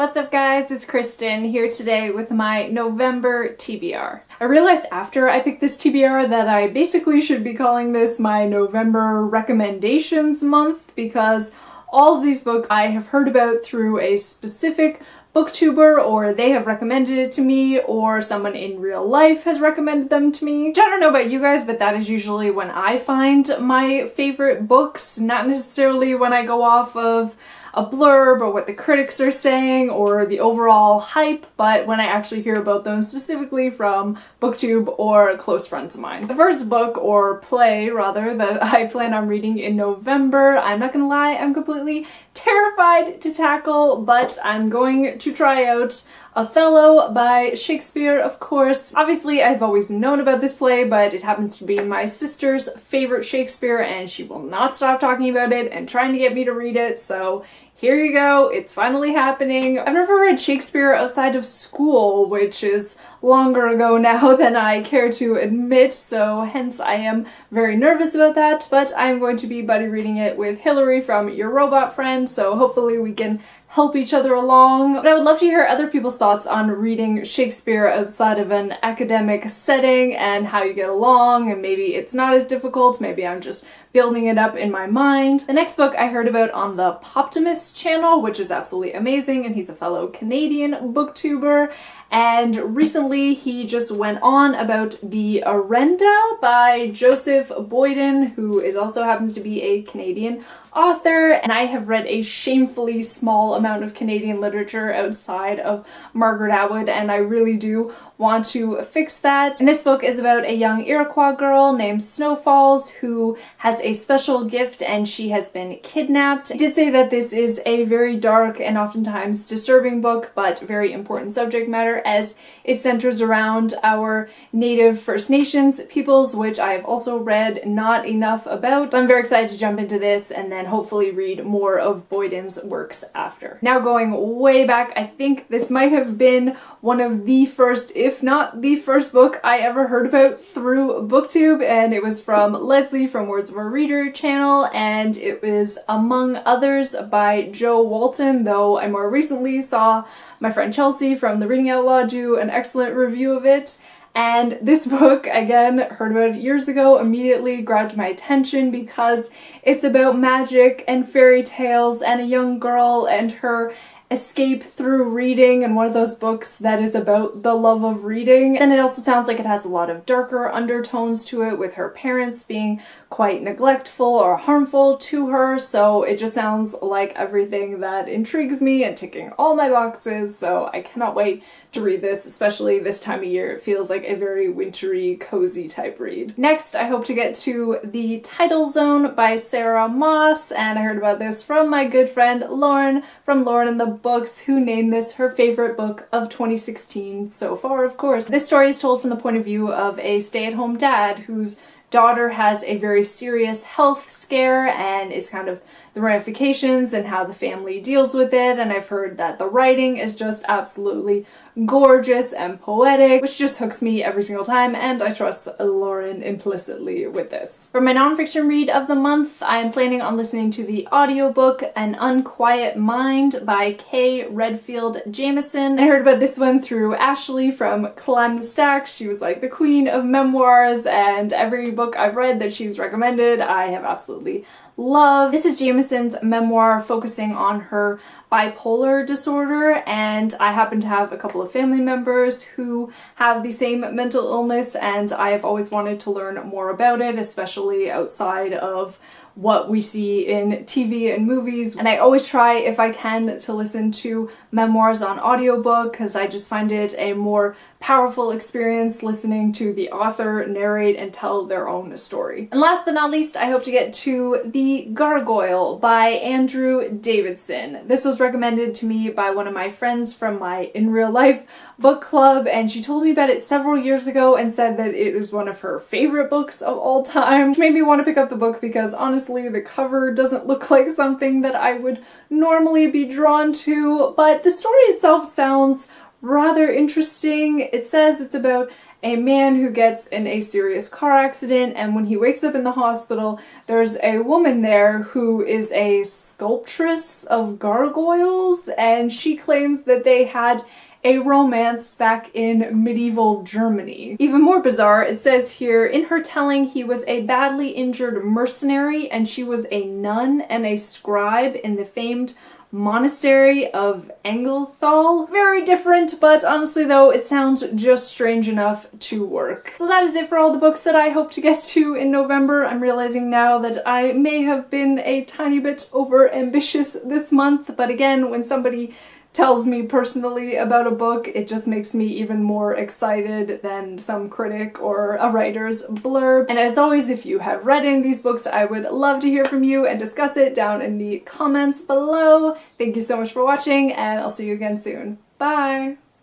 What's up guys, it's Kristen here today with my November TBR. I realized after I picked this TBR that I basically should be calling this my November recommendations month because all of these books I have heard about through a specific booktuber, or they have recommended it to me, or someone in real life has recommended them to me. I don't know about you guys, but that is usually when I find my favorite books, not necessarily when I go off of a blurb or what the critics are saying or the overall hype, but when I actually hear about them specifically from booktube or close friends of mine. The first book, or play rather, that I plan on reading in November, I'm not gonna lie, I'm completely terrified to tackle, but I'm going to try out Othello by Shakespeare, of course. Obviously, I've always known about this play, but it happens to be my sister's favorite Shakespeare, and she will not stop talking about it and trying to get me to read it, so here you go, it's finally happening. I've never read Shakespeare outside of school, which is longer ago now than I care to admit, so hence I am very nervous about that, but I'm going to be buddy reading it with Hilary from Yrrobotfriend, so hopefully we can help each other along. But I would love to hear other people's thoughts on reading Shakespeare outside of an academic setting and how you get along, and maybe it's not as difficult, maybe I'm just building it up in my mind. The next book I heard about on the Poptimist channel, which is absolutely amazing, and he's a fellow Canadian booktuber, and recently he just went on about the Rendou by Joseph Boyden, who also happens to be a Canadian author, and I have read a shamefully small amount of Canadian literature outside of Margaret Atwood, and I really do want to fix that. And this book is about a young Iroquois girl named Snowfalls who has a special gift and she has been kidnapped. I did say that this is a very dark and oftentimes disturbing book, but very important subject matter as it centers around our Native First Nations peoples, which I have also read not enough about. I'm very excited to jump into this and then hopefully read more of Boyden's works after. Now going way back, I think this might have been one of the first, if not the first book I ever heard about through BookTube, and it was from Leslie from Words of a Reader channel, and it was Among Others by Joe Walton, though I more recently saw my friend Chelsea from The Reading Outlaw do an excellent review of it. And this book, again, heard about it years ago, immediately grabbed my attention because it's about magic and fairy tales and a young girl and her escape through reading, and one of those books that is about the love of reading. And it also sounds like it has a lot of darker undertones to it, with her parents being quite neglectful or harmful to her, so it just sounds like everything that intrigues me and ticking all my boxes, so I cannot wait to read this, especially this time of year. It feels like a very wintry, cozy type read. Next, I hope to get to The Tidal Zone by Sarah Moss, and I heard about this from my good friend Lauren from Lauren and the Books, who named this her favorite book of 2016 so far, of course. This story is told from the point of view of a stay-at-home dad whose daughter has a very serious health scare and is kind of the ramifications and how the family deals with it, and I've heard that the writing is just absolutely gorgeous and poetic, which just hooks me every single time, and I trust Lauren implicitly with this. For my nonfiction read of the month, I am planning on listening to the audiobook An Unquiet Mind by Redfield Jamison. I heard about this one through Ashley from Climb the Stacks. She was like the queen of memoirs, and every book I've read that she's recommended I have absolutely loved. This is Jamison's memoir focusing on her bipolar disorder, and I happen to have a couple of family members who have the same mental illness, and I have always wanted to learn more about it, especially outside of what we see in TV and movies, and I always try, if I can, to listen to memoirs on audiobook because I just find it a more powerful experience listening to the author narrate and tell their own story. And last but not least, I hope to get to The Gargoyle by Andrew Davidson. This was recommended to me by one of my friends from my in real life book club, and she told me about it several years ago and said that it was one of her favorite books of all time, which made me want to pick up the book because honestly the cover doesn't look like something that I would normally be drawn to, but the story itself sounds rather interesting. It says it's about a man who gets in a serious car accident, and when he wakes up in the hospital, there's a woman there who is a sculptress of gargoyles, and she claims that they had a romance back in medieval Germany. Even more bizarre, it says here, in her telling, he was a badly injured mercenary and she was a nun and a scribe in the famed monastery of Engelthal. Very different, but honestly though, it sounds just strange enough to work. So that is it for all the books that I hope to get to in November. I'm realizing now that I may have been a tiny bit over ambitious this month, but again, when somebody tells me personally about a book, it just makes me even more excited than some critic or a writer's blurb. And as always, if you have read any of these books, I would love to hear from you and discuss it down in the comments below. Thank you so much for watching, and I'll see you again soon. Bye!